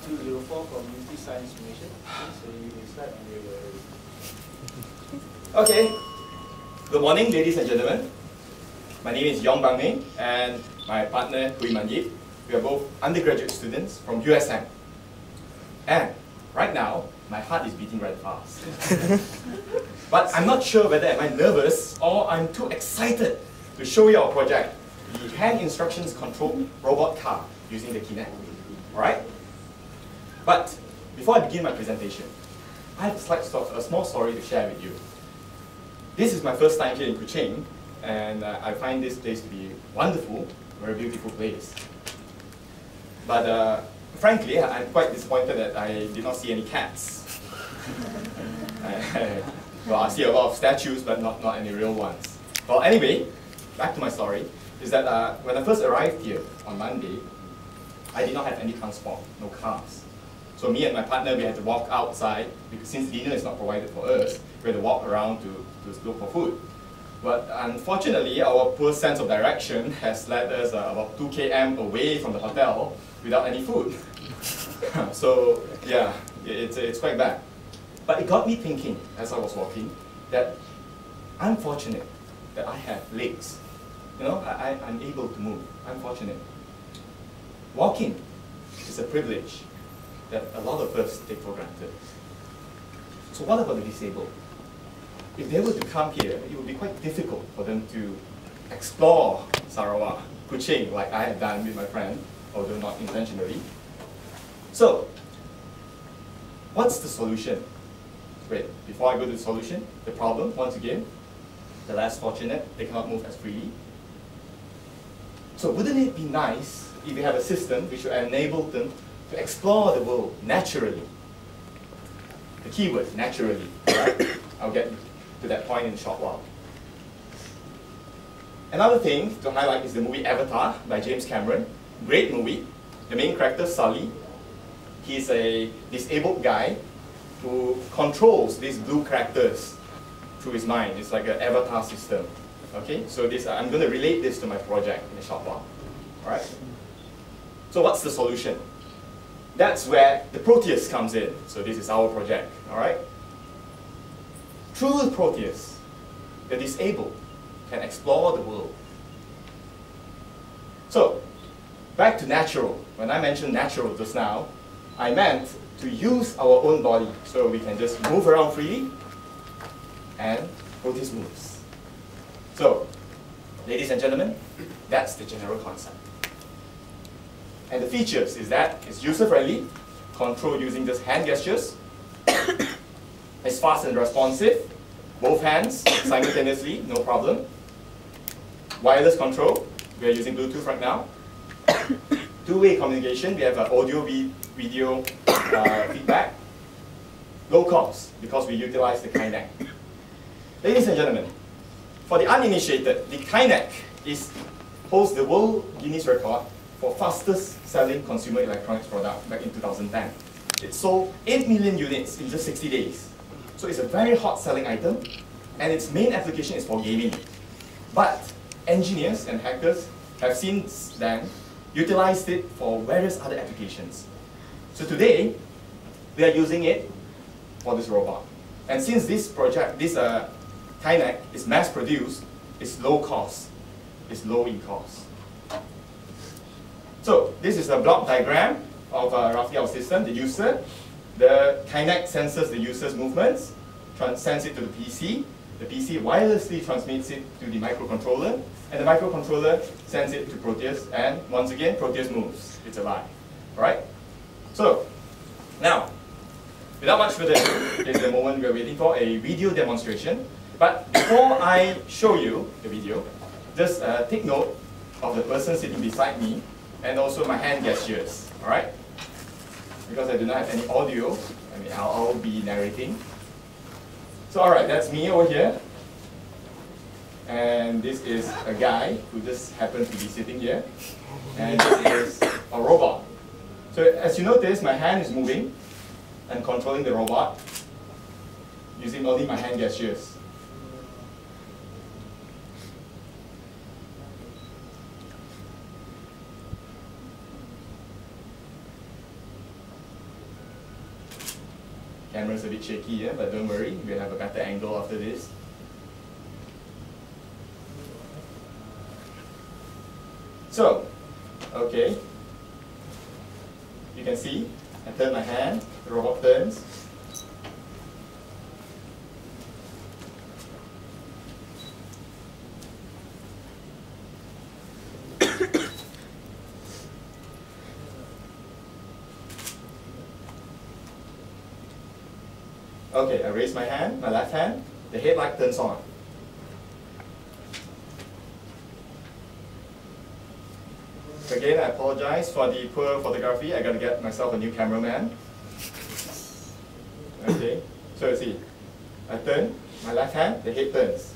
204 from Community Science Mission. So you can start when you are ready. Okay. Good morning, ladies and gentlemen. My name is Yong Ming, and my partner, Hui Manjit. We are both undergraduate students from USM. And right now, my heart is beating very fast. But I'm not sure whether am I nervous or I'm too excited to show you our project, the hand instructions controlled robot car using the Kinect. Alright? But before I begin my presentation, I have a small story to share with you. This is my first time here in Kuching, and I find this place to be wonderful, very beautiful place. But frankly, I'm quite disappointed that I did not see any cats. Well, I see a lot of statues, but not any real ones. Well, anyway, back to my story, is that when I first arrived here on Monday, I did not have any transport, no cars. So me and my partner, we had to walk outside, because since dinner is not provided for us, we had to walk around to look for food. But unfortunately, our poor sense of direction has led us about 2 km away from the hotel without any food. So yeah, it's quite bad. But it got me thinking as I was walking that I'm fortunate that I have legs. You know, I'm able to move. I'm fortunate. Walking is a privilege that a lot of us take for granted. So what about the disabled? If they were to come here, it would be quite difficult for them to explore Sarawak, Kuching, like I have done with my friend, although not intentionally. So, what's the solution? Wait, before I go to the solution, the problem, once again, the less fortunate, they cannot move as freely. So wouldn't it be nice if we have a system which will enable them to explore the world naturally? The keyword, naturally, right? I'll get to that point in a short while. Another thing to highlight is the movie Avatar by James Cameron. Great movie. The main character, Sully, he's a disabled guy who controls these blue characters through his mind. It's like an avatar system. Okay, so this I'm going to relate this to my project in a short while. All right. So what's the solution? That's where the Proteus comes in. So this is our project. All right. Through the Proteus, the disabled can explore the world. So back to natural. When I mentioned natural just now, I meant to use our own body so we can just move around freely, and Proteus moves. So, ladies and gentlemen, that's the general concept. And the features is that it's user-friendly, controlled using just hand gestures, it's fast and responsive, both hands simultaneously, no problem. Wireless control, we are using Bluetooth right now. Two-way communication, we have audio, video feedback. Low cost, because we utilize the Kinect. Ladies and gentlemen, for the uninitiated, the Kinect holds the World Guinness record for fastest selling consumer electronics product back in 2010. It sold 8 million units in just 60 days. So it's a very hot selling item, and its main application is for gaming. But engineers and hackers have since then utilized it for various other applications. So today, we are using it for this robot. And since this project, this Kinect is mass produced, it's low cost, it's low in cost. So this is a block diagram of roughly our system, the user. The Kinect senses the user's movements, sends it to the PC wirelessly transmits it to the microcontroller, and the microcontroller sends it to Proteus, and once again, Proteus moves. It's alive. Alright? So, now, without much further ado, this is the moment we are waiting for, a video demonstration. But before I show you the video, just take note of the person sitting beside me, and also my hand gestures. Alright? Because I do not have any audio, I'll be narrating. So alright, that's me over here. And this is a guy who just happens to be sitting here. And this is a robot. So as you notice, my hand is moving and controlling the robot using only my hand gestures. Camera's a bit shaky here, but don't worry, we'll have a better angle after this. So, okay, you can see, I turn my hand, the robot turns. Okay, I raise my hand, my left hand, the headlight turns on. Again, I apologize for the poor photography. I gotta get myself a new cameraman. Okay, so you see, I turn, my left hand, the head turns.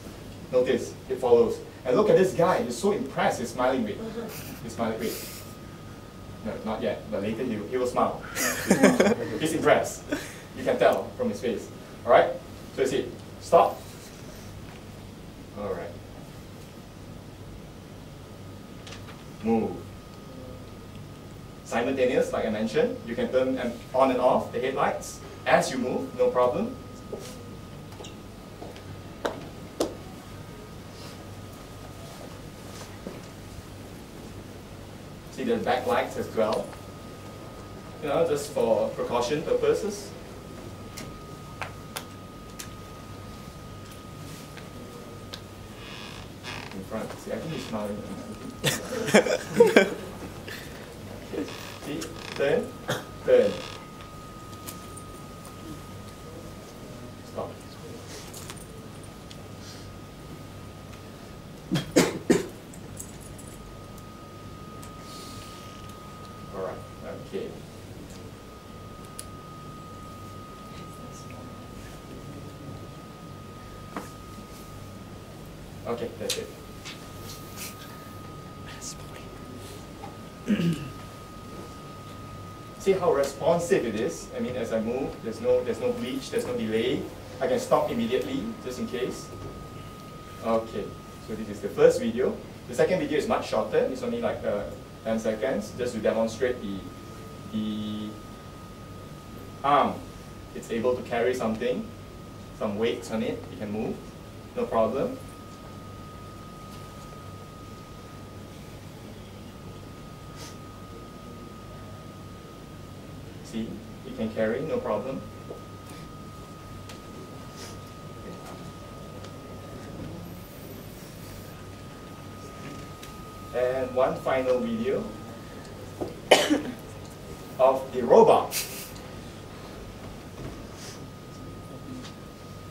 Notice, it follows. And look at this guy, he's so impressed, he's smiling big. He's smiling big. No, not yet, but later he will smile. He's impressed. You can tell from his face. Alright? So you see, stop. Alright. Move. Simultaneous, like I mentioned, you can turn on and off the headlights as you move, no problem. See the backlights as well. You know, just for precaution purposes. In front, see, I think he's smiling. See, turn, turn. Stop. All right, okay. Okay, that's it. See how responsive it is. I mean, as I move, there's no glitch, there's no delay. I can stop immediately, just in case. Okay, so this is the first video. The second video is much shorter. It's only like 10 seconds, just to demonstrate the arm. It's able to carry something, some weights on it. You can move, no problem. See, you can carry, no problem. And one final video of the robot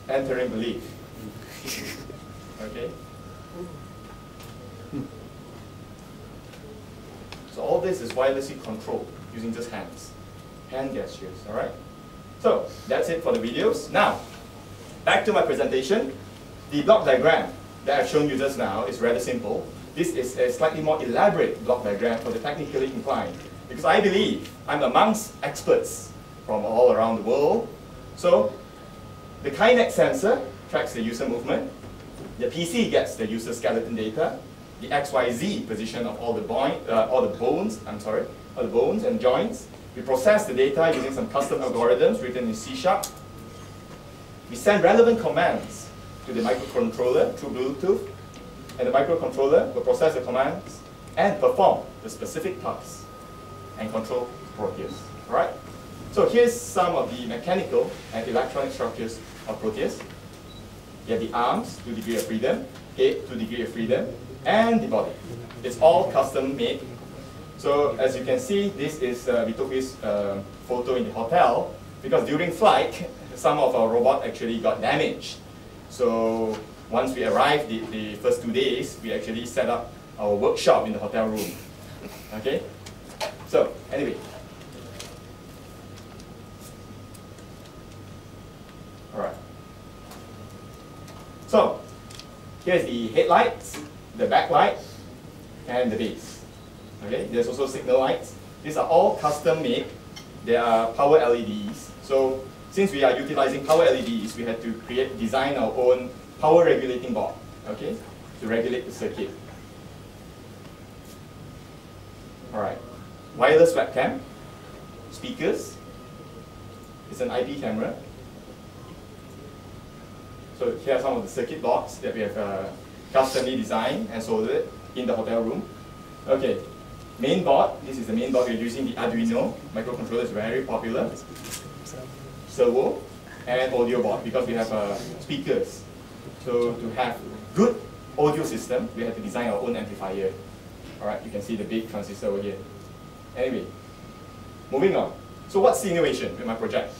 entering the leaf. Okay? So all this is wirelessly controlled using just hands. Hand gestures, all right? So that's it for the videos. Now, back to my presentation. The block diagram that I've shown you just now is rather simple. This is a slightly more elaborate block diagram for the technically inclined, because I believe I'm amongst experts from all around the world. So the Kinect sensor tracks the user movement. The PC gets the user skeleton data. The XYZ position of all the bones and joints. We process the data using some custom algorithms written in C#. We send relevant commands to the microcontroller through Bluetooth, and the microcontroller will process the commands and perform the specific tasks and control Proteus. All right? So here's some of the mechanical and electronic structures of Proteus. You have the arms, 2 degrees of freedom, head, 2 degrees of freedom, and the body. It's all custom made. So as you can see, this is we took this photo in the hotel because during flight, some of our robot actually got damaged. So once we arrived, the first 2 days, we actually set up our workshop in the hotel room. Okay? So anyway. All right. So here's the headlights, the backlight, and the base. Okay, there's also signal lights. These are all custom made. They are power LEDs. So since we are utilizing power LEDs, we had to design our own power regulating board, okay, to regulate the circuit. All right, wireless webcam, speakers. It's an IP camera. So here are some of the circuit boards that we have customly designed and soldered in the hotel room. Okay, main board. This is the main board we're using. The Arduino microcontroller is very popular. Servo and audio board because we have speakers. So to have good audio system, we have to design our own amplifier. All right, you can see the big transistor over here. Anyway, moving on. So what's the innovation with my project?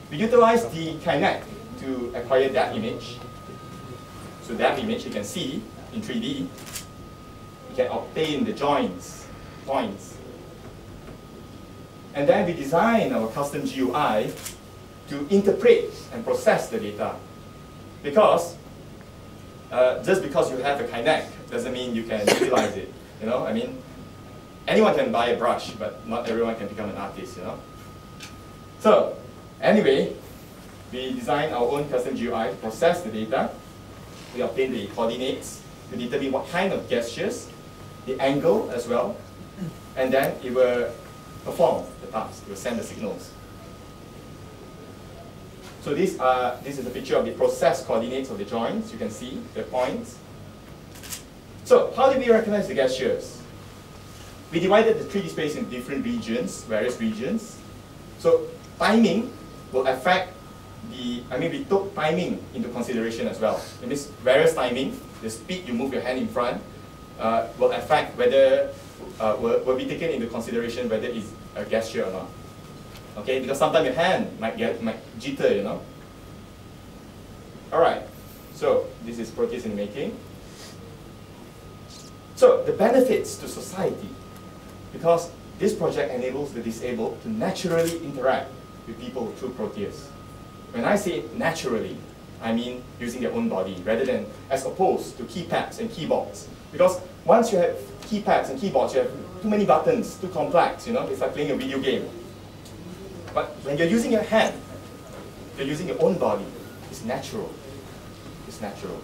We utilize the Kinect to acquire that image. So that image you can see in 3D. You can obtain the joints, points. And then we design our custom GUI to interpret and process the data. Because just because you have a Kinect doesn't mean you can utilize it. You know, I mean, anyone can buy a brush, but not everyone can become an artist, you know. So, anyway, we design our own custom GUI to process the data. We obtain the coordinates to determine what kind of gestures, the angle as well, and then it will perform the task. It will send the signals. So this is a picture of the process coordinates of the joints. You can see the points. So how do we recognize the gestures? We divided the 3D space in different regions, various regions. So timing will affect we took timing into consideration as well. It means various timing, the speed you move your hand in front, will affect whether, will be taken into consideration whether it's a gesture or not. Okay, because sometimes your hand might jitter, you know. All right, so this is Proteus in the making. So the benefits to society, because this project enables the disabled to naturally interact with people through Proteus. When I say naturally, I mean using their own body rather than as opposed to keypads and keyboards. Because once you have keypads and keyboards, you have too many buttons, too complex, you know, it's like playing a video game. But when you're using your hand, you're using your own body. It's natural. It's natural.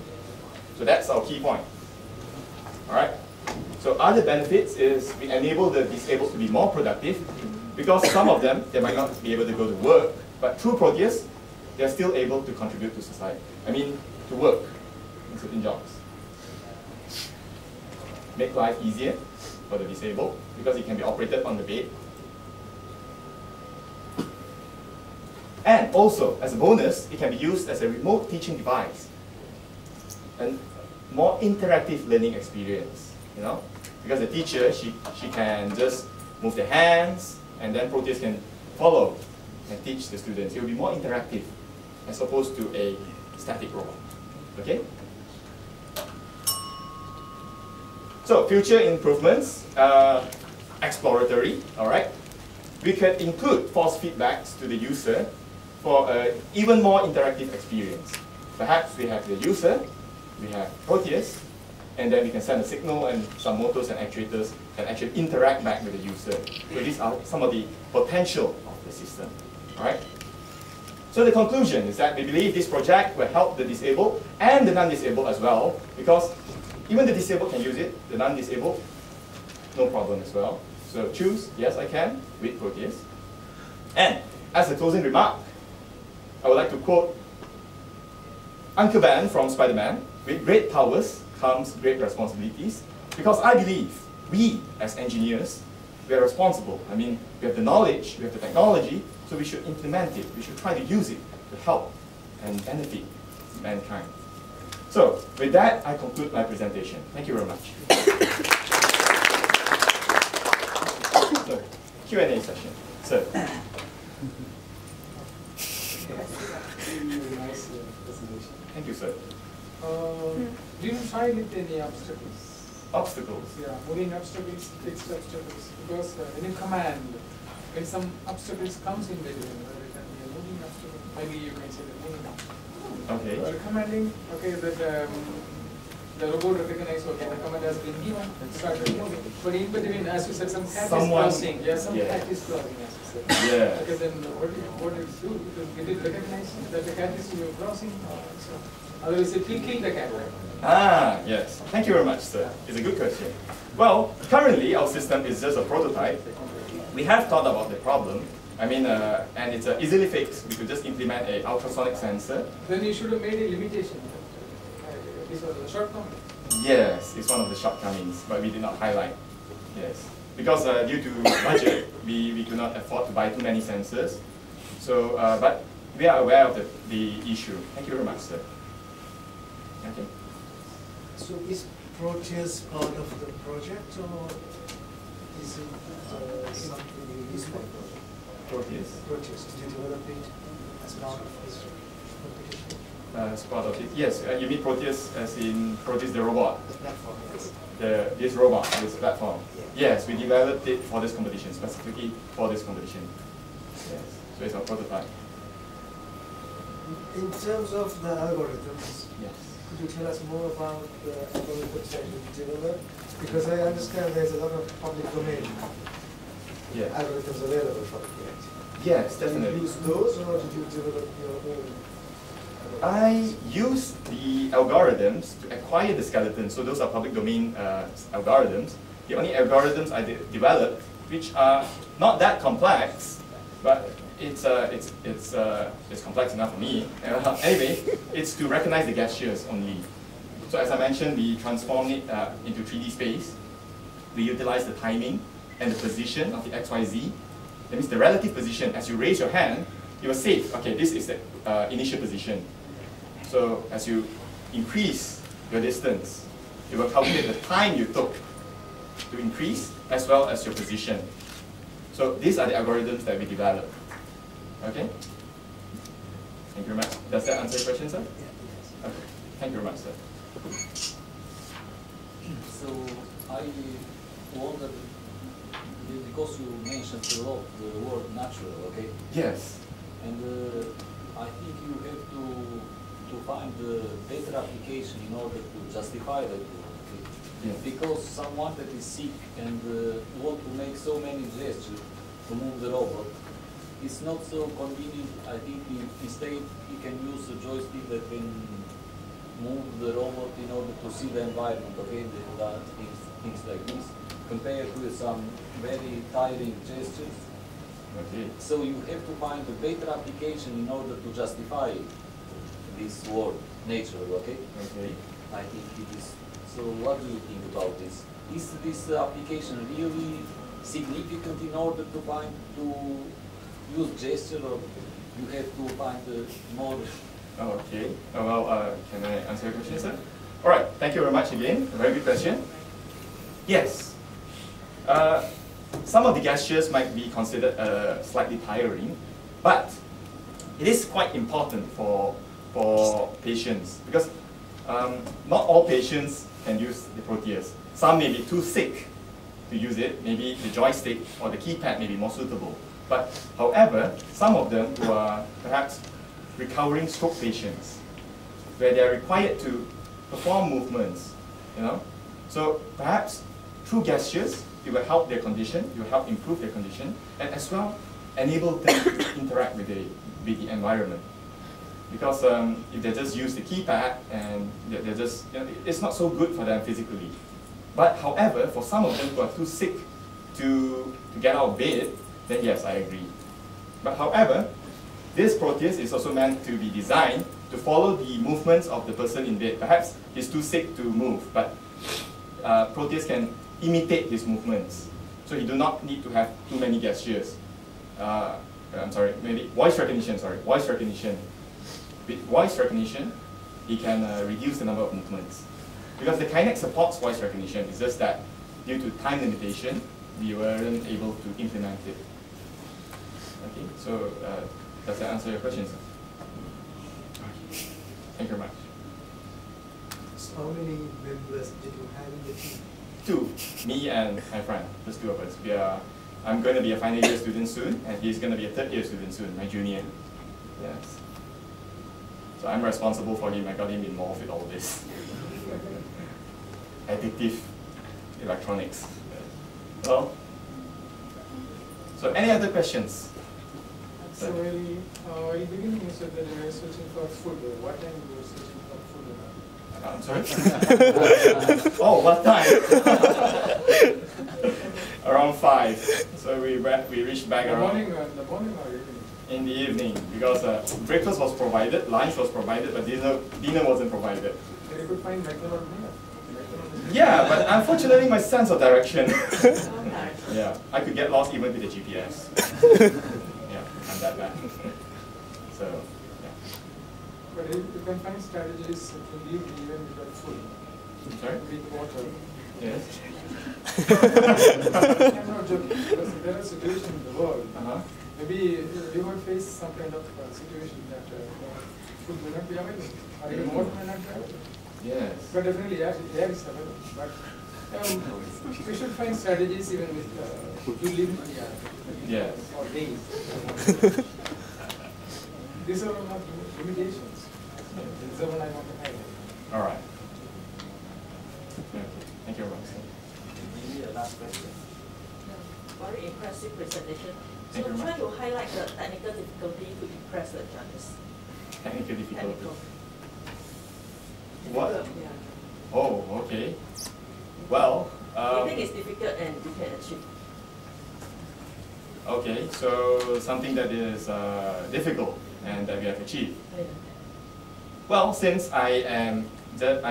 So that's our key point. All right? So other benefits is we enable the disabled to be more productive because some of them, they might not be able to go to work, but through Proteus, they're still able to contribute to society. I mean, to work in certain jobs. Make life easier for the disabled because it can be operated on the bed. And also, as a bonus, it can be used as a remote teaching device. And more interactive learning experience, you know? Because the teacher, she can just move the hands, and then Proteus can follow and teach the students. It will be more interactive as opposed to a static robot, okay? So, future improvements, exploratory, all right? We could include force feedbacks to the user for an even more interactive experience. Perhaps we have the user, we have Proteus, and then we can send a signal and some motors and actuators can actually interact back with the user. So these are some of the potential of the system, all right? So the conclusion is that we believe this project will help the disabled and the non-disabled as well, because even the disabled can use it, the non-disabled, no problem as well. So choose, yes I can, with Proteus. And as a closing remark, I would like to quote Uncle Ben from Spider-Man, with great powers comes great responsibilities, because I believe we as engineers, we are responsible. I mean, we have the knowledge, we have the technology, so we should implement it, we should try to use it to help and benefit mankind. So, with that, I conclude my presentation. Thank you very much. So, Q&A session. Sir. Nice presentation. Thank you, sir. Do you find it any obstacles? Obstacles? Yeah, moving obstacles, fixed obstacles. Because when you command, when some obstacles comes in between, whether it can be a moving obstacle, maybe you can say the moving obstacle. Okay. While commanding, okay, that the robot recognizes, okay, the command has been given, started moving. But in between, as you said, some cat is crossing. Yeah, some cat is crossing, as you said. Yeah. Okay, then what did it do? Did it recognize that the cat is crossing? So, otherwise, it will kill the cat, right? Ah, yes. Thank you very much, sir. It's a good question. Well, currently, our system is just a prototype. We have thought about the problem, I mean, and it's easily fixed. We could just implement a ultrasonic sensor. Then you should have made a limitation. These are the shortcomings. Yes, it's one of the shortcomings, but we did not highlight. Yes, because due to budget, we could not afford to buy too many sensors. So, but we are aware of the issue. Thank you very much, sir. Okay. So is Proteus part of the project, or is it something you use for Proteus. Proteus? Did you develop it as part of this competition? As part of it, yes. You mean Proteus as in Proteus the robot? The platform, yes. This robot, this platform. Yeah. Yes, we developed it for this competition, specifically for this competition. Yes, so it's our prototype. In terms of the algorithms, Yes. could you tell us more about the algorithms that you developed? Because I understand there's a lot of public domain algorithms available for it. Yes, Did you definitely. use those, or did you develop your own? I use the algorithms to acquire the skeleton, so those are public domain algorithms. The only algorithms I developed, which are not that complex, but it's complex enough for me. Anyway, it's to recognize the gestures only. So as I mentioned, we transform it into 3D space. We utilize the timing and the position of the XYZ. That means the relative position. As you raise your hand, you will say, okay, this is the initial position. So as you increase your distance, it will calculate the time you took to increase as well as your position. So these are the algorithms that we developed. Okay? Thank you very much. Does that answer your question, sir? Yeah, Okay. Thank you very much, sir. So I wondered, because you mentioned a lot the word natural, okay? Yes. And I think you have to find a better application in order to justify that word, okay? Yes. Because someone that is sick and want to make so many gestures to move the robot, it's not so convenient. I think instead he can use a joystick that can move the robot in order to see the environment, okay? Things like this, compared to some very tiring gestures. Okay. So you have to find a better application in order to justify this word, natural, okay? Okay. I think it is. So what do you think about this? Is this application really significant in order to use gesture, or you have to find more? Okay. Well, can I answer your question, sir? All right. Thank you very much again. A very good question. Yes. Some of the gestures might be considered slightly tiring, but it is quite important for patients, because not all patients can use the Proteus. Some may be too sick to use it. Maybe the joystick or the keypad may be more suitable. But however, some of them who are perhaps recovering stroke patients, where they are required to perform movements, so perhaps through gestures, it will help their condition, it will help improve their condition, and as well enable them to interact with the environment. Because if they just use the keypad and they're just, it's not so good for them physically. But however, for some of them who are too sick to get out of bed, then yes, I agree. But however, this Proteus is also meant to be designed to follow the movements of the person in bed. Perhaps he's too sick to move, but Proteus can imitate his movements. So you do not need to have too many gestures. I'm sorry, maybe voice recognition, voice recognition. With voice recognition, he can reduce the number of movements. Because the Kinect supports voice recognition, it's just that due to time limitation, we weren't able to implement it. Okay, so does that answer your question, sir? Thank you very much. So how many members did you have in the team? 2, me and my friend, just 2 of us. I'm going to be a final year student soon, and he's going to be a 3rd year student soon, my junior. Yes. So I'm responsible for him. I got him involved with all this. Addictive electronics. Well, so any other questions? So in the beginning you said that you were searching for food. What time you were searching for food? I'm sorry? Oh, what time? around 5. So we reached back The around morning or evening? in the evening because breakfast was provided, lunch was provided, but dinner wasn't provided. You could find McDonald's. Yeah, but unfortunately my sense of direction. Yeah, I could get lost even with the GPS. Yeah, I'm that bad. So, yeah. But you can find strategies to live even without food. Sorry? With water. Yes. I'm not joking, because there are situations in the world. Maybe you would face some kind of situation that food may not be available, or even water may not be available. Yes. But definitely air is available. But we should find strategies even with you live Yes. or days. These are all not limitations. This is the one I want to highlight. All right. Okay. Thank you very much. Maybe the last question. Very impressive presentation. So Thank you very try much. to highlight the technical difficulty to impress the judges. Technical difficulty. Technical. What? Yeah. Oh, okay. Well, You think it's difficult and you can achieve. okay, so something that is difficult and that we have achieved. Yeah. Well, since I'm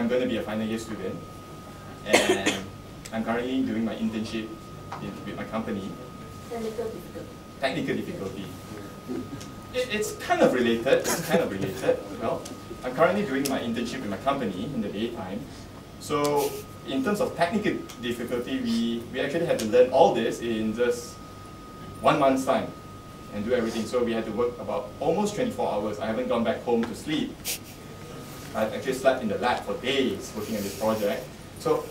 going to be a final year student, and I'm currently doing my internship with my company. Technical difficulty. Technical difficulty. It's kind of related. Well, I'm currently doing my internship with my company in the daytime. So in terms of technical difficulty, we actually had to learn all this in just 1 month's time and do everything. So we had to work about almost 24 hours. I haven't gone back home to sleep. I've actually slept in the lab for days working on this project. So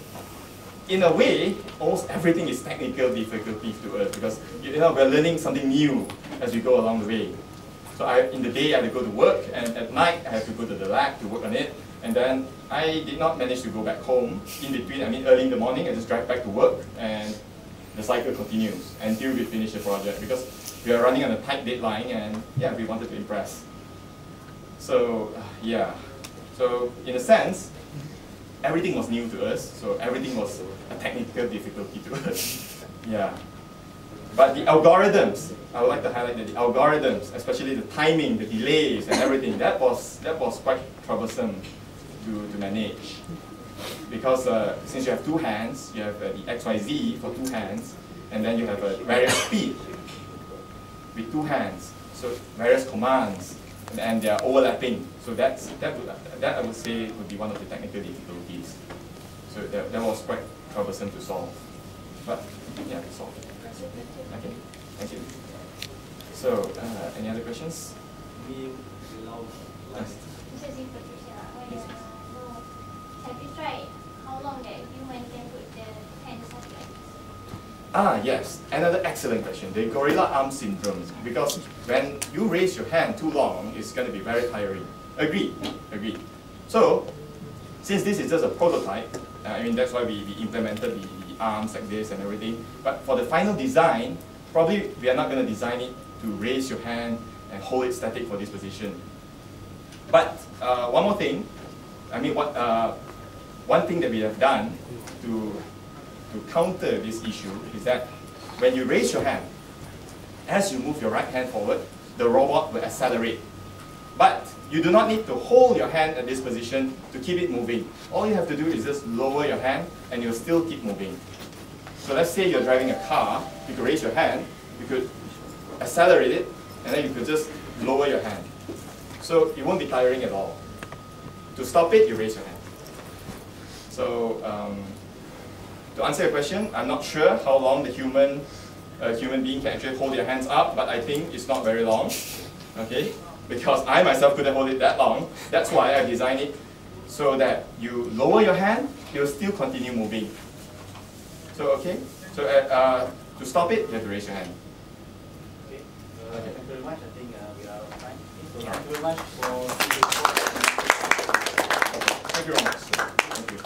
in a way, almost everything is technical difficulties to us because we're learning something new as we go along the way. So in the day I had to go to work, and at night I have to go to the lab to work on it. And then I did not manage to go back home. In between, early in the morning, I just drive back to work, and the cycle continues until we finish the project because we are running on a tight deadline, and yeah, we wanted to impress. So yeah, so in a sense, everything was new to us, so everything was a technical difficulty to us. Yeah. But the algorithms, I would like to highlight that the algorithms, especially the timing, the delays and everything, that was quite troublesome to manage. Because since you have 2 hands, you have the XYZ for 2 hands, and then you have a various speed with 2 hands, so various commands, and they are overlapping. So that I would say would be one of the technical difficulties. So that was quite troublesome to solve. But yeah, we solved it. Okay, thank you. So any other questions? We will last. This is Patricia. Have you tried how long the human can put the hands up like this? Yes, another excellent question. The gorilla arm syndrome. Because when you raise your hand too long, it's going to be very tiring. Agreed. So, since this is just a prototype, that's why we implemented the arms like this and everything. But for the final design, probably we are not going to design it to raise your hand and hold it static for this position. But one more thing, one thing that we have done to counter this issue is that when you raise your hand, as you move your right hand forward, the robot will accelerate. But you do not need to hold your hand at this position to keep it moving. All you have to do is just lower your hand and you'll still keep moving. So let's say you're driving a car, you could raise your hand, you could accelerate it, and then you could just lower your hand. So it won't be tiring at all. To stop it, you raise your hand. So to answer your question, I'm not sure how long the human being can actually hold their hands up, but I think it's not very long. Okay? Because I myself couldn't hold it that long. That's why I designed it so that you lower your hand, it will still continue moving. So okay, so to stop it, you have to raise your hand. Okay. Thank you very much. I think we are out of time. So All right. thank you very much for Thank you very much. Thank you.